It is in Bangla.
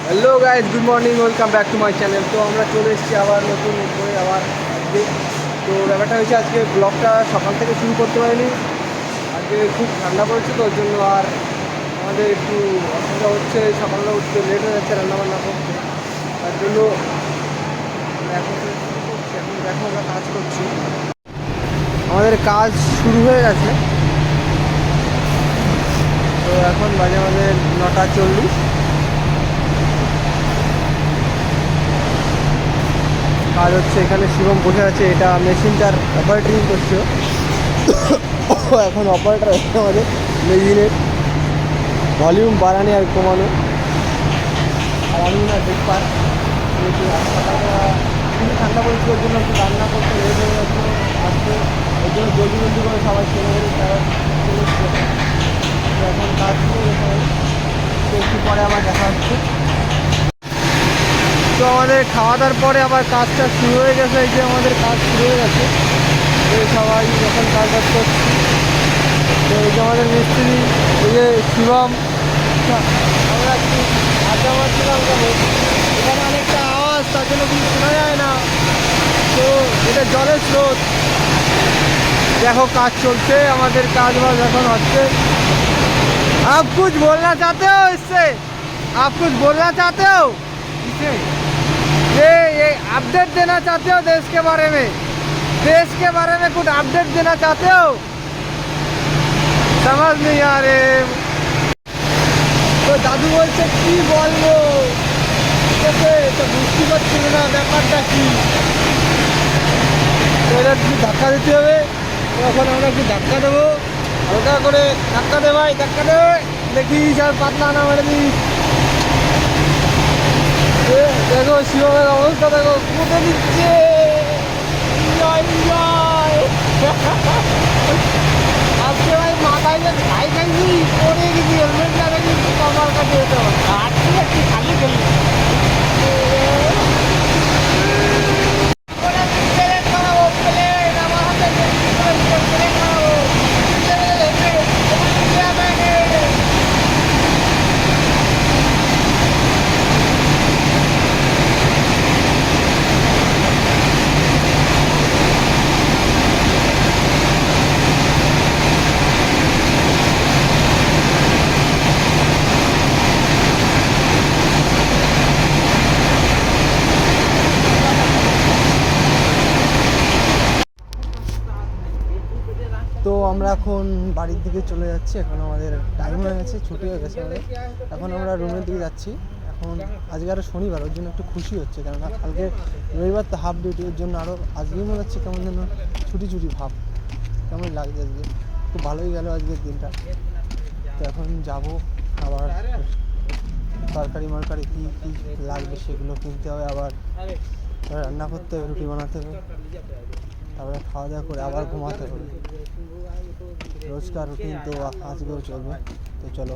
Hello guys, good morning, welcome back to my channel. তো আমরা চলে এসেছি আবার নতুন করে আবার আজকে। তো ব্যাপারটা হয়েছে, আজকে ব্লগটা সকাল থেকে শুরু করতে পারিনি। আজকে খুব ঠান্ডা পড়েছে, তো ওর জন্য আর আমাদের একটু অসুবিধা হচ্ছে। সকালবেলা উঠতে লেট হয়ে যাচ্ছে রান্নাবান্না করতে, তার জন্য এখন শুরু করছি। এখন দেখো আমরা কাজ করছি, আমাদের কাজ শুরু হয়ে গেছে। তো এখন বাজে আমাদের 9:40। কাজ হচ্ছে এখানে। শিবম বসে আছে, এটা মেশিনটার অপারেটিং করছে। এখন অপারেটার হচ্ছে আমাদের মেশিনের ভলিউম বাড়ানো আর কমানো। আর আমি না দেখবার সকালবেলা খুবই ঠান্ডা পড়েছিল, ওর জন্য একটু রান্না করতে লেট হয়ে যাচ্ছে আসতে। ওই জন্য জলদি জলদি করে সবাই চলে গেলে তারা চলে এসছে। এখন কাজ শুরু হয়ে গেছে, তো একটু পরে আবার দেখা হচ্ছে। তো আমাদের খাওয়া দাওয়ার পরে আবার কাজটা শুরু হয়ে গেছে। এই যে আমাদের কাজ শুরু হয়ে গেছে, সবাই যখন কাজ করছি। তো এই যে আমাদের মিস্ত্রি, এই যে শিবম, আমরা একটু আড্ডা মারছিলাম। এখানে অনেকটা আওয়াজ, তার জন্য কিছু শোনা যায় না। তো এটা জলের স্রোত। দেখো কাজ চলছে, আমাদের কাজ বাজ এখন হচ্ছে। आप कुछ बोलना चाहते हो इससे? आप कुछ बोलना चाहते हो? ये अपडेट देना चाहते हो देश के बारे में? देश के बारे में कुछ अपडेट देना चाहते हो? समझ नहीं आ रहे। তো দাদু বলছে কি বলবো, ঠিক আছে? তো বুঝতে পারছিল না ব্যাপারটা কি। তো এটা একটু ধাক্কা দিতে হবে। তখন আমরা একটু ধাক্কা দেবো, হালকা করে ধাক্কা দে ভাই, ধাক্কা দে। দেখিস আর পাতলা না মেরে দিস। দেখো শিবমের অবস্থা, দেখো কুটে দিচ্ছে। আজকে ভাই মাথায় যে ছাই খাইছি, পরে গেছি, হেলমেট লাগাই আমার কাছে যেতে হবে। একটু খালি খেলি তো আমরা এখন বাড়ির দিকে চলে যাচ্ছি। এখন আমাদের টাইম হয়ে গেছে, ছুটি হয়ে গেছে আমাদের। এখন আমরা রুমের দিকে যাচ্ছি। এখন আজকে আরও শনিবার, ওর জন্য একটু খুশি হচ্ছে, কেননা কালকে রবিবার তো হাফ ডিউটি। ওর জন্য আরও আজকেই মনে হচ্ছে কেমন যেন ছুটি ছুটি ভাব। কেমন লাগছে আজকে, খুব ভালোই গেল আজকের দিনটা। তো এখন যাব আবার তরকারি মরকারি কী কী লাগবে সেগুলো কিনতে হবে, আবার রান্না করতে হবে, রুটি বানাতে হবে, তারপরে খাওয়া দাওয়া করে আবার ঘুমাতে হবে। রোজকার রুটিন তো আজকেও চলবে। তো চলো।